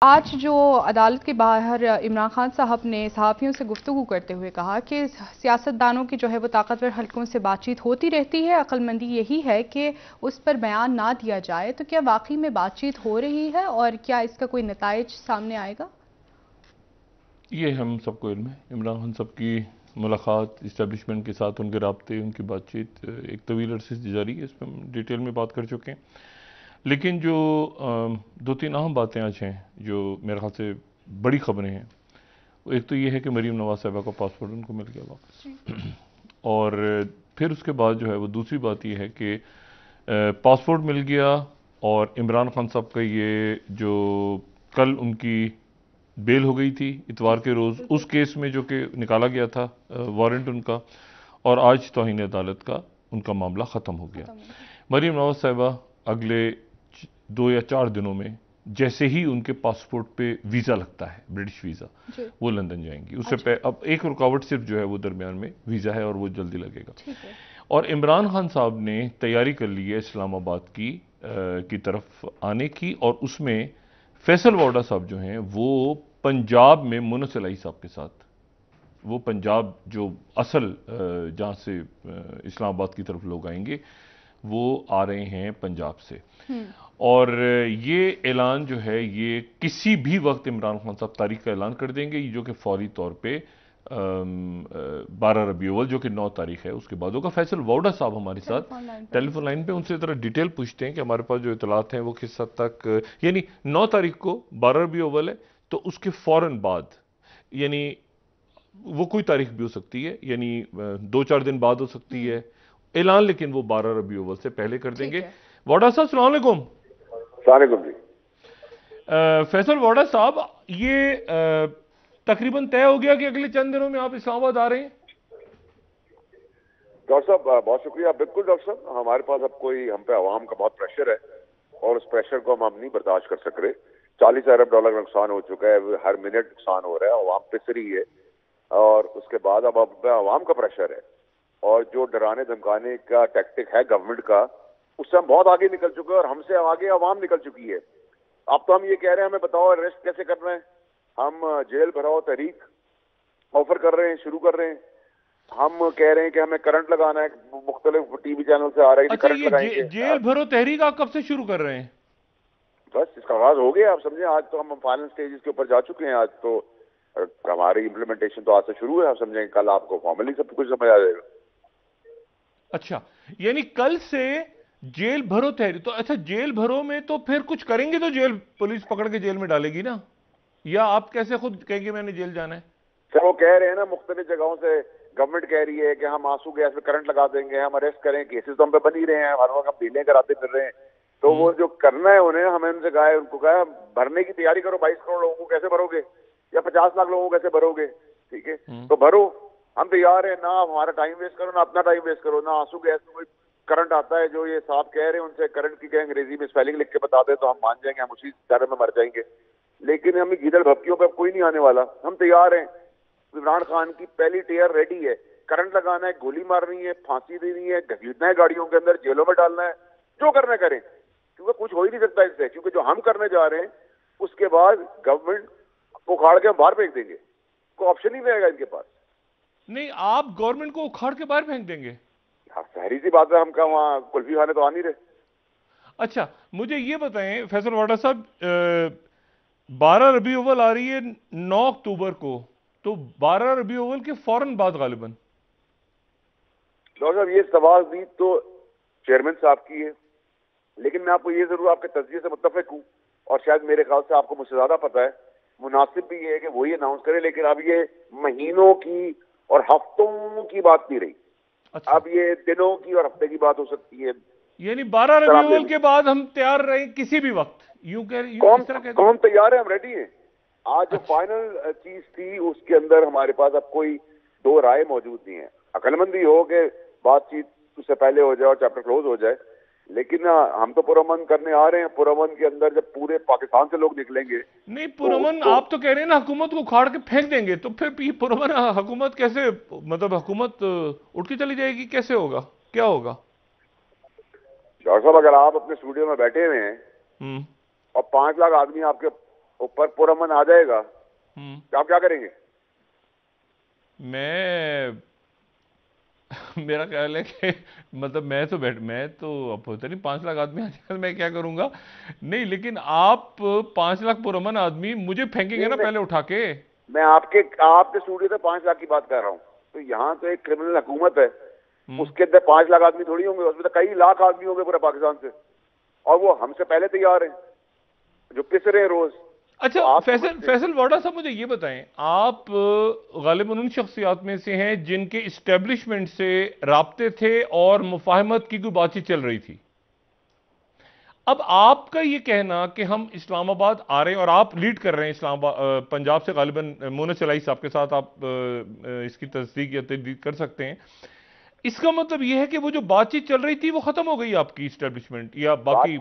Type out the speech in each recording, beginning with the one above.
آج جو عدالت کے باہر عمران خان صاحب نے صحافیوں سے گفتگو کرتے ہوئے کہا کہ سیاستدانوں کی جو ہے وہ طاقتور حلقوں سے بات چیت ہوتی رہتی ہے، عقل مندی یہی ہے کہ اس پر بیان نہ دیا جائے، تو کیا واقعی میں بات چیت ہو رہی ہے اور کیا اس کا کوئی نتائج سامنے آئے گا؟ یہ ہم سب کو علم ہے۔ عمران خان صاحب کی ملاقات اسٹیبلشمنٹ کے ساتھ، ان کے رابطے، ان کی بات چیت ایک طویل عرصے سے جاری ہے، اس پہ ہم ڈیٹیل میں بات کر چکے ہیں۔ لیکن جو دو تین اہم باتیں آج ہیں جو میرے خیال سے بڑی خبریں ہیں، ایک تو یہ ہے کہ مریم نواز صاحبہ کا پاسپورٹ ان کو مل گیا واپس، اور پھر اس کے بعد جو ہے وہ دوسری بات یہ ہے کہ پاسپورٹ مل گیا، اور عمران خان صاحب کا یہ جو کل ان کی بیل ہو گئی تھی اتوار کے روز، اس کیس میں جو کہ نکالا گیا تھا وارنٹ ان کا، اور آج توہین عدالت کا ان کا معاملہ ختم ہو گیا۔ مریم نواز صاحبہ اگلے 2 یا 4 دنوں میں جیسے ہی ان کے پاسپورٹ پہ ویزا لگتا ہے، برٹش ویزا، وہ لندن جائیں گی۔ اس سے اب ایک رکاوٹ صرف جو ہے وہ درمیان میں ویزا ہے، اور وہ جلدی لگے گا۔ اور عمران خان صاحب نے تیاری کر لی ہے اسلام آباد کی طرف آنے کی، اور اس میں فیصل وارڈا صاحب جو ہیں وہ پنجاب میں منس علیہ صاحب کے ساتھ، وہ پنجاب جو اصل جہاں سے اسلام آباد کی طرف لوگ آئیں گے، وہ آ رہے ہیں پنجاب سے۔ اور یہ اعلان جو ہے یہ کسی بھی وقت عمران خان صاحب تاریخ کا اعلان کر دیں گے، جو کہ فوری طور پہ 12 ربیع الاول جو کہ 9 تاریخ ہے اس کے بعد ہوگا۔ فیصل وارڈا صاحب ہمارے ساتھ ٹیلی فون لائن پہ، ان سے ذرا ڈیٹیل پوچھتے ہیں کہ ہمارے پاس جو اطلاعات ہیں وہ کس حد تک، یعنی 9 تاریخ کو 12 ربیع الاول ہے، تو اس کے فوراً بعد، یعنی وہ کوئی تاریخ بھی ہو سکتی ہے، یعنی 2-4 دن بعد ہو سکتی ہے اعلان، لیکن وہ 12 ربیع الاول سے پہلے کر دیں گے۔ وارڈا صاحب السلام علیکم۔ السلام علیکم جی۔ فیصل وارڈا صاحب، یہ تقریباً طے ہو گیا کہ اگلے چند دنوں میں آپ اسلام آباد آ رہے ہیں؟ ڈاکٹر صاحب بہت شکریہ۔ بالکل ڈاکٹر صاحب، ہمارے پاس اب ہم پہ عوام کا بہت پریشر ہے، اور اس پریشر کو ہم نہیں برداشت کر سک رہے۔ 40 ارب ڈالر کا نقصان ہو چکا ہے، ہر منٹ نقصان ہو رہا ہے، عوام پس رہی ہے، اور اس کے بعد اب عوام کا پریشر ہے، اور جو ڈرانے دھمکانے کا ٹیکٹک ہے گورنمنٹ کا، اس سے ہم بہت آگے نکل چکے ہیں، اور ہم سے آگے عوام نکل چکی ہے۔ اب تو ہم یہ کہہ رہے ہیں ہمیں بتاؤ اریسٹ کیسے کرنا ہے۔ ہم جیل بھراؤ تحریک آفر کر رہے ہیں، شروع کر رہے ہیں۔ ہم کہہ رہے ہیں کہ ہمیں کرنٹ لگانا ہے، مختلف ٹی وی چینل سے آ رہا ہے کہ کرنٹ لگائیں گے۔ جیل بھرو تحریک آپ کب سے شروع کر رہے ہیں؟ بس اس کا آغاز ہو گیا، آپ سمجھیں آج تو ہم فائنل سٹیجز کے اوپر جا چکے ہیں۔ آج تو ہماری امپلیمنٹیشن تو آج سے شروع ہے، آپ سمجھیں کل آپ کو فارملی سب کچھ سمجھ آ جائے گا۔ اچھا، یعنی کل سے جیل بھرو تحریک، تو اچھا جیل بھرو میں تو پھر کچھ کریں گے تو جیل پولیس پکڑ کے جیل میں ڈالے گی نا، یا آپ کیسے خود کہیں گے میں نے جیل جانا ہے؟ سر وہ کہہ رہے ہیں نا، مختلف جگہوں سے گورنمنٹ کہہ رہی ہے کہ ہم آنسو گیس میں کرنٹ لگا دیں گے، ہم اریسٹ کریں، کیسز تو ہم پہ بن ہی رہے ہیں، ہر وقت ہم ڈیلیں کراتے پھر رہے ہیں۔ تو وہ جو کرنا ہے انہیں، ہمیں ان سے کہا ہے، ان کو کہا ہے بھرنے کی تیاری کرو، 22 کروڑ لوگوں کو کیسے بھرو گے، یا 50 لاکھ لوگوں کو کیسے بھرو گے، ٹھیک ہے تو بھرو، ہم تیار ہیں، نہ ہمارا ٹائم ویسٹ کرو، نہ اپنا ٹائم ویسٹ کرو، نہ آنسو گیس میں کوئی کرنٹ آتا ہے جو یہ صاحب کہہ رہے ہیں، ان سے کرنٹ کی کہ انگریزی میں اسپیلنگ لکھ کے بتا دیں تو ہم مان جائیں گے، ہم اسی ڈر میں مر جائیں گے، لیکن ہمیں گیدڑ بھپکیوں پہ کوئی نہیں آنے والا، ہم تیار ہیں۔ عمران خان کی پہلی ٹیئر ریڈی ہے، کرنٹ لگانا ہے، گولی مارنی ہے، پھانسی دینی ہے، گھسیٹنا ہے گاڑیوں کے اندر، جیلوں میں ڈالنا ہے، جو کرنا کریں، کیونکہ کچھ ہو ہی نہیں سکتا اس سے، کیونکہ جو ہم کرنے جا رہے ہیں اس کے بعد گورنمنٹ کو اکھاڑ کے ہم باہر پھینک دیں گے، کوئی آپشن ہی نہیں رہے گا ان کے پاس۔ نہیں، آپ گورنمنٹ کو اکھاڑ کے باہر پھینک دیں گے؟ ظاہری سی بات ہے، ہم کا وہاں کلفی خانے تو آ نہیں رہے۔ اچھا مجھے یہ بتائیں فیصل وارڈا صاحب، 12 ربیع الاول آ رہی ہے 9 اکتوبر کو، تو 12 ربیع الاول کے فوراً بعد غالباً؟ ڈاکٹر صاحب یہ سوال تو چیئرمین صاحب کی ہے، لیکن میں آپ کو یہ ضرور آپ کے تجزیے سے متفق ہوں، اور شاید میرے خیال سے آپ کو مجھ سے زیادہ پتہ ہے، مناسب بھی یہ ہے کہ وہی اناؤنس کرے، لیکن اب یہ مہینوں کی اور ہفتوں کی بات نہیں رہی، اب یہ دنوں کی اور ہفتے کی بات ہو سکتی ہے۔ یعنی 12 ربیع الاول کے بعد ہم تیار رہیں کسی بھی وقت، کون تیار ہے، ہم ریڈی ہیں۔ آج جو فائنل چیز تھی اس کے اندر ہمارے پاس اب کوئی دو رائے موجود نہیں ہے، عقل مندی ہو کہ بات چیت اس سے پہلے ہو جائے اور چیپٹر کلوز ہو جائے، لیکن ہم تو پرامن کرنے آ رہے ہیں۔ پرامن کے اندر جب پورے پاکستان سے لوگ نکلیں گے، نہیں پرامن آپ تو کہہ رہے ہیں نا حکومت کو اکھاڑ کے پھینک دیں گے، تو پھر یہ پرامن حکومت کیسے، مطلب حکومت اٹھ کے چلی جائے گی، کیسے ہوگا، کیا ہوگا؟ ڈاکٹر صاحب اگر آپ اپنے اسٹوڈیو میں بیٹھے ہوئے ہیں اور 5 لاکھ آدمی آپ کے اوپر پرامن آ جائے گا تو آپ کیا کریں گے؟ میرا خیال ہے کہ مطلب میں تو اب ہوتا نہیں 5 لاکھ آدمی آ جائے میں کیا کروں گا نہیں، لیکن آپ 5 لاکھ پرامن آدمی مجھے پھینکیں گے نا پہلے اٹھا کے. میں آپ کے اسٹوڈیو سے 5 لاکھ کی بات کر رہا ہوں. تو یہاں تو ایک کرمنل حکومت ہے, اس کے اندر 5 لاکھ آدمی تھوڑی ہوں گے, اس میں تو کئی لاکھ آدمی ہوں گے پورے پاکستان سے, اور وہ ہم سے پہلے تیار ہیں جو پس رہے ہیں روز. اچھا فیصل واڈا صاحب مجھے یہ بتائیں, آپ غالباً ان شخصیات میں سے ہیں جن کے اسٹیبلشمنٹ سے رابطے تھے اور مفاہمت کی کوئی بات چیت چل رہی تھی. اب آپ کا یہ کہنا کہ ہم اسلام آباد آ رہے ہیں اور آپ لیڈ کر رہے ہیں اسلام آباد پنجاب سے, غالباً مونس چلائی صاحب کے ساتھ آپ اس کی تصدیق یا تجدید کر سکتے ہیں, اس کا مطلب یہ ہے کہ وہ جو بات چیت چل رہی تھی وہ ختم ہو گئی آپ کی اسٹیبلشمنٹ یا باقی؟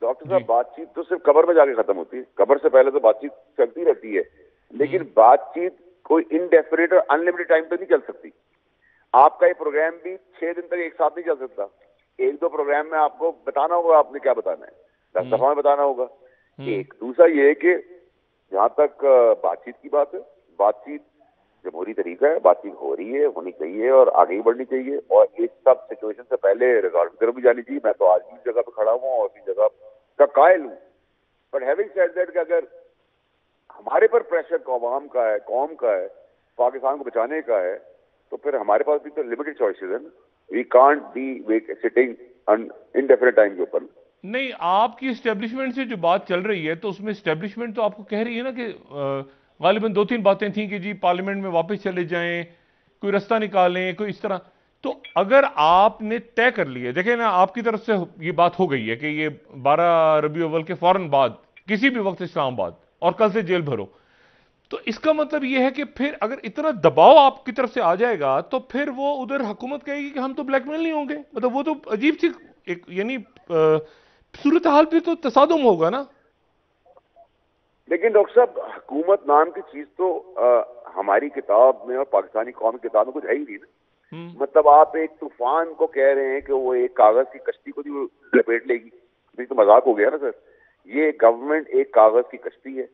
ڈاکٹر صاحب بات چیت تو صرف قبر میں جا کے ختم ہوتی ہے, قبر سے پہلے تو بات چیت چلتی رہتی ہے, لیکن بات چیت کوئی انڈیفینٹ اور انلمیٹڈ ٹائم تک نہیں چل سکتی. آپ کا یہ پروگرام بھی 6 دن تک ایک ساتھ نہیں چل سکتا. 1-2 پروگرام میں آپ کو بتانا ہوگا آپ نے کیا بتانا ہے, 10 دفعہ میں بتانا ہوگا. ایک دوسرا یہ ہے کہ جہاں تک بات چیت کی بات ہے, بات چیت جمہوری طریقہ ہے, بات چیت ہو رہی ہے, ہونی چاہیے اور آگے ہی بڑھنی چاہیے, اور اس سب سچویشن سے پہلے ریزالٹ کی طرف بھی جانی چاہیے. میں تو آج بھی اس جگہ پہ کھڑا ہوں اور اسی جگہ کا قائل ہوں. بٹ ہیونگ سیڈ دیٹ کہ اگر ہمارے پر پریشر عوام کا ہے, قوم کا ہے, پاکستان کو بچانے کا ہے, تو پھر ہمارے پاس بھی تو لمیٹڈ چوائسیز ہیں. We can't be sitting indefinite time کے اوپر. نہیں, آپ کی اسٹیبلشمنٹ سے جو بات چل رہی ہے تو اس میں اسٹیبلشمنٹ تو آپ کو کہہ رہی ہے نا کہ غالباً 2-3 باتیں تھیں کہ جی پارلیمنٹ میں واپس چلے جائیں, کوئی رستہ نکالیں, کوئی اس طرح. تو اگر آپ نے طے کر لی ہے, دیکھیں نا آپ کی طرف سے یہ بات ہو گئی ہے کہ یہ 12 ربیع الاول کے فوراً بعد کسی بھی وقت اسلام آباد اور کل سے جیل بھرو, تو اس کا مطلب یہ ہے کہ پھر اگر اتنا دباؤ آپ کی طرف سے آ جائے گا تو پھر وہ ادھر حکومت کہے گی کہ ہم تو بلیک میل نہیں ہوں گے. مطلب وہ تو عجیب سی ایک یعنی صورتحال پہ تو تصادم ہوگا نا. لیکن ڈاکٹر صاحب حکومت نام کی چیز تو ہماری کتاب میں اور پاکستانی قومی کتاب میں کچھ ہے ہی نہیں نا. مطلب آپ ایک طوفان کو کہہ رہے ہیں کہ وہ ایک کاغذ کی کشتی کو جو لپیٹ لے گی, یہ تو مذاق ہو گیا نا سر. یہ گورنمنٹ ایک کاغذ کی کشتی ہے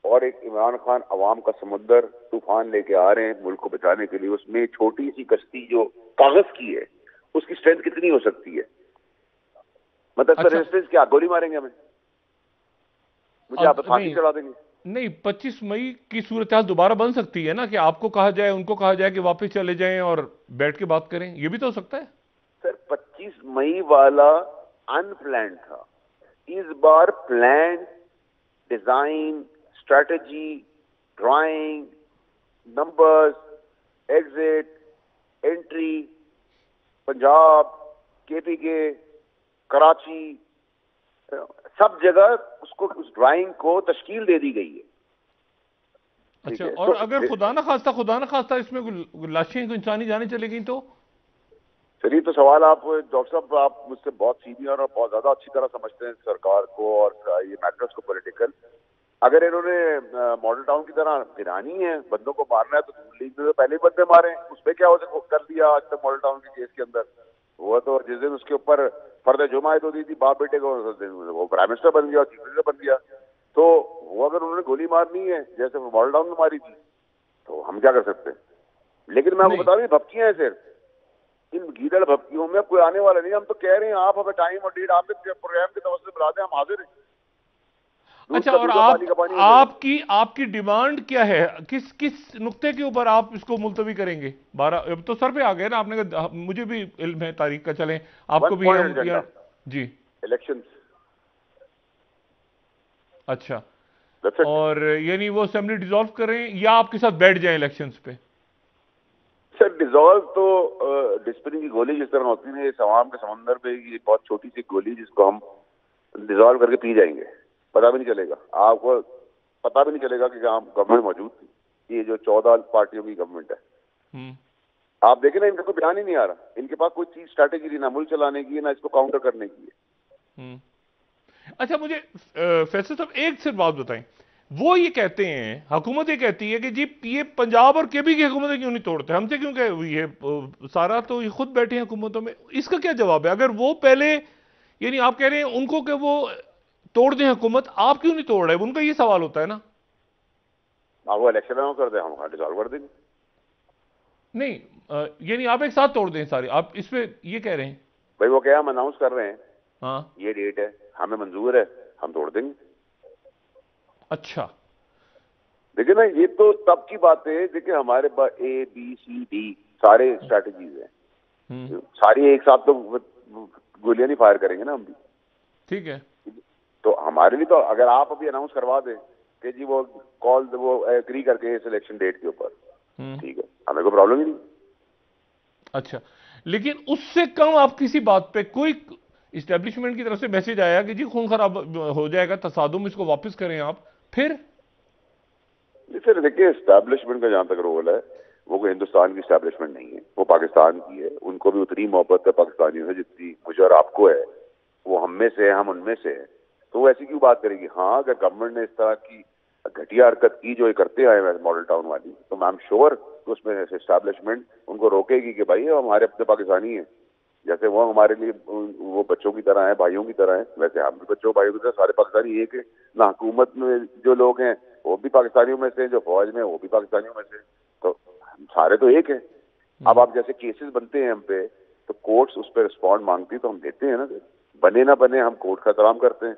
اور ایک عمران خان عوام کا سمندر طوفان لے کے آ رہے ہیں ملک کو بچانے کے لیے. اس میں چھوٹی سی کشتی جو کاغذ کی ہے اس کی اسٹرینتھ کتنی ہو سکتی ہے؟ مطلب سر ریزسٹنس کیا گولی ماریں گے ہمیں, مجھے آپ پھانسی چڑھا دیں گے؟ نہیں, 25 مئی کی صورتحال دوبارہ بن سکتی ہے نا کہ آپ کو کہا جائے, ان کو کہا جائے کہ واپس چلے جائیں اور بیٹھ کے بات کریں, یہ بھی تو ہو سکتا ہے. سر 25 مئی والا ان پلانڈ تھا, اس بار plan, design, strategy, drawing, numbers, exit, entry, Punjab, KPK, Karachi, سب جگہ اس ڈرائنگ کو تشکیل دے دی گئی ہے. اچھا, اور اگر خدا نہ خواستہ اس میں لاشیں کو انسانی جانیں چلے گئیں تو؟ چلیے تو سوال آپ ڈاکٹر صاحب آپ مجھ سے بہت سینئر اور بہت زیادہ اچھی طرح سمجھتے ہیں سرکار کو اور یہ میٹرز کو پولیٹیکل. اگر انہوں نے ماڈل ٹاؤن کی طرح گرانی ہے, بندوں کو مارنا ہے, تو لیگ میں تو پہلے ہی بندے مارے, اس پہ کیا کر دیا آج تک ماڈل ٹاؤن کے کیس کے اندر. وہ تو جس دن اس کے اوپر فرد جماعت ہوتی تھی باپ بیٹے کو, وہ پرائم منسٹر بن گیا, چیف منسٹر بن گیا. تو وہ اگر انہوں نے گولی مارنی ہے جیسے وہ ماڈل ٹاؤن میں ماری تھی تو ہم کیا کر سکتے ہیں؟ لیکن میں آپ کو بتا رہی ہوں بھپکیاں ہیں صرف, ان گیدڑ بھپکیوں میں کوئی آنے والا نہیں. ہم تو کہہ رہے ہیں آپ ہمیں ٹائم اور ڈیٹ آپ کے پروگرام کے توسط سے بلا دیں, ہم حاضر ہیں. اچھا, اور آپ کی ڈیمانڈ کیا ہے, کس نقطے کے اوپر آپ اس کو ملتوی کریں گے؟ 12 اب تو سر پہ آ گئے نا, آپ نے کہا مجھے بھی علم ہے تاریخ کا, چلیں آپ کو بھی جی الیکشنز. اچھا, اور یعنی وہ اسمبلی ڈیزالو کریں یا آپ کے ساتھ بیٹھ جائیں الیکشنز پہ؟ سر ڈیزالو تو ڈسپلن کی گولی جس طرح ہوتی ہے, اس عوام کے سمندر پہ یہ بہت چھوٹی سی گولی جس کو ہم ڈیزالو کر کے پی جائیں گے, پتا بھی نہیں چلے گا. آپ کو پتا بھی نہیں چلے گا کہ جہاں گورنمنٹ موجود تھی. یہ جو 14 پارٹیوں کی گورنمنٹ ہے, آپ دیکھیں نا, ان کا کوئی بیان ہی نہیں آ رہا. ان کے پاس کوئی چیز اسٹریٹجی نہیں, نہ ملک چلانے کی, نہ اس کو کاؤنٹر کرنے کی ہے. اچھا, مجھے فیصل صاحب ایک صرف بات بتائیں, وہ یہ کہتے ہیں, حکومت یہ کہتی ہے کہ جی یہ پنجاب اور KP کی حکومتیں کیوں نہیں توڑتے, ہم سے کیوں کہ یہ سارا تو یہ خود بیٹھے ہیں حکومتوں میں. اس کا کیا جواب ہے؟ اگر وہ پہلے یعنی آپ کہہ رہے ہیں ان کو کہ وہ توڑ دیں حکومت, آپ کیوں نہیں توڑ رہے؟ ان کا یہ سوال ہوتا ہے نا. آپ وہ الیکشن اناؤنس کر دیں, ہم ڈیزالو کر دیں گے. نہیں یعنی آپ ایک ساتھ توڑ دیں سارے, آپ اس پہ یہ کہہ رہے ہیں؟ بھائی وہ کیا ہم اناؤنس کر رہے ہیں, ہاں یہ ڈیٹ ہے, ہمیں منظور ہے, ہم توڑ دیں گے. اچھا دیکھیں نا, یہ تو تب کی بات ہے, دیکھیں ہمارے پاس اے بی سی ڈی سارے اسٹریٹجیز ہیں, ساری ایک ساتھ تو گولیاں نہیں فائر کریں گے نا ہم بھی. ٹھیک ہے, تو ہمارے لیے تو اگر آپ ابھی اناؤنس کروا دیں کہ جی وہ کال وہ ایگری کر کے سلیکشن ڈیٹ کے اوپر, ٹھیک ہے, ہمیں کوئی پرابلم ہی نہیں. اچھا لیکن اس سے کم آپ کسی بات پہ کوئی اسٹیبلشمنٹ کی طرف سے میسج آیا کہ جی خون خراب ہو جائے گا, تصادم, اس کو واپس کریں آپ پھر؟ سر دیکھیے, اسٹیبلشمنٹ کا جہاں تک رول ہے, وہ کوئی ہندوستان کی اسٹیبلشمنٹ نہیں ہے, وہ پاکستان کی ہے. ان کو بھی اتنی محبت ہے پاکستانیوں سے جتنی مجھے اور آپ کو ہے. وہ ہم میں سے ہے, ہم ان میں سے ہیں, تو وہ ایسی کیوں بات کرے گی؟ ہاں اگر گورنمنٹ نے اس طرح کی گھٹیا حرکت کی جو یہ کرتے آئے ہیں ماڈل ٹاؤن والی, تو میں ایم شیور کہ اس میں اسٹیبلشمنٹ ان کو روکے گی کہ بھائی ہمارے اپنے پاکستانی ہیں, جیسے وہ ہمارے لیے وہ بچوں کی طرح ہیں, بھائیوں کی طرح ہیں, ویسے ہم بھی بچوں بھائیوں کی طرح سارے پاکستانی ایک ہیں. نہ حکومت میں جو لوگ ہیں وہ بھی پاکستانیوں میں سے, جو فوج میں وہ بھی پاکستانیوں میں سے, تو سارے تو ایک ہیں. اب آپ جیسے کیسز بنتے ہیں ہم پہ, تو کورٹس اس پہ رسپونڈ مانگتی تو ہم دیتے ہیں نا. بنے نہ بنے ہم کورٹ کا احترام کرتے ہیں.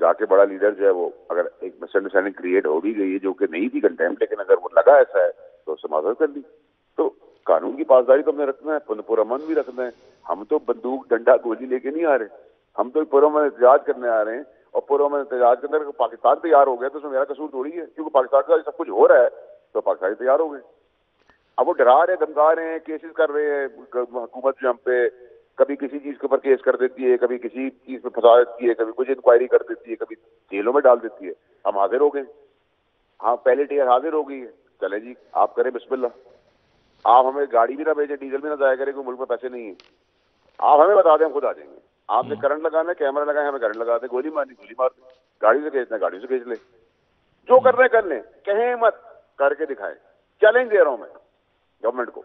جا کے بڑا لیڈر جو ہے وہ اگر ایک مس انڈرسٹینڈنگ کریٹ ہو بھی گئی ہے جو کہ نہیں تھی کنٹمپٹ, لیکن اگر وہ لگا ایسا ہے تو اس سے معذرت کر لی. تو قانون کی پاسداری تو ہمیں رکھنا ہے, پرامن بھی رکھنا ہے. ہم تو بندوق ڈنڈا گولی لے کے نہیں آ رہے, ہم تو پرامن احتجاج کرنے آ رہے ہیں. اور پرامن احتجاج کے اندر پاکستان تیار ہو گیا تو اس میں میرا قصور تھوڑی ہے, کیونکہ پاکستان کا سب کچھ ہو رہا ہے تو پاکستانی تیار ہو گئے. اب وہ ڈرا رہے, دھمکا رہے ہیں, کیسز کر رہے ہیں. حکومت جو ہم پہ کبھی کسی چیز کے اوپر کیس کر دیتی ہے, کبھی کسی چیز پہ پھنسا دیتی ہے, کبھی کچھ انکوائری کر دیتی ہے, کبھی جیلوں میں ڈال دیتی ہے. ہم حاضر ہو گئے, ہاں پہلے ٹیئر حاضر ہو گئی ہے, چلے جی آپ کریں بسم اللہ. آپ ہمیں گاڑی بھی نہ بھیجیں, ڈیزل بھی نہ ضائع کریں, کوئی ملک میں پیسے نہیں ہیں. آپ ہمیں بتا دیں, ہم خود آ جائیں گے. آپ نے کرنٹ لگانا ہے, کیمرہ لگائیں, ہمیں کرنٹ لگا دیں, گولی مارنی گولی مار دیں, گاڑی سے کھینچنا گاڑی سے کھینچ لیں, جو کر رہے کر لیں, کہیں مت, کر کے دکھائیں. چیلنج دے رہا ہوں میں گورنمنٹ کو.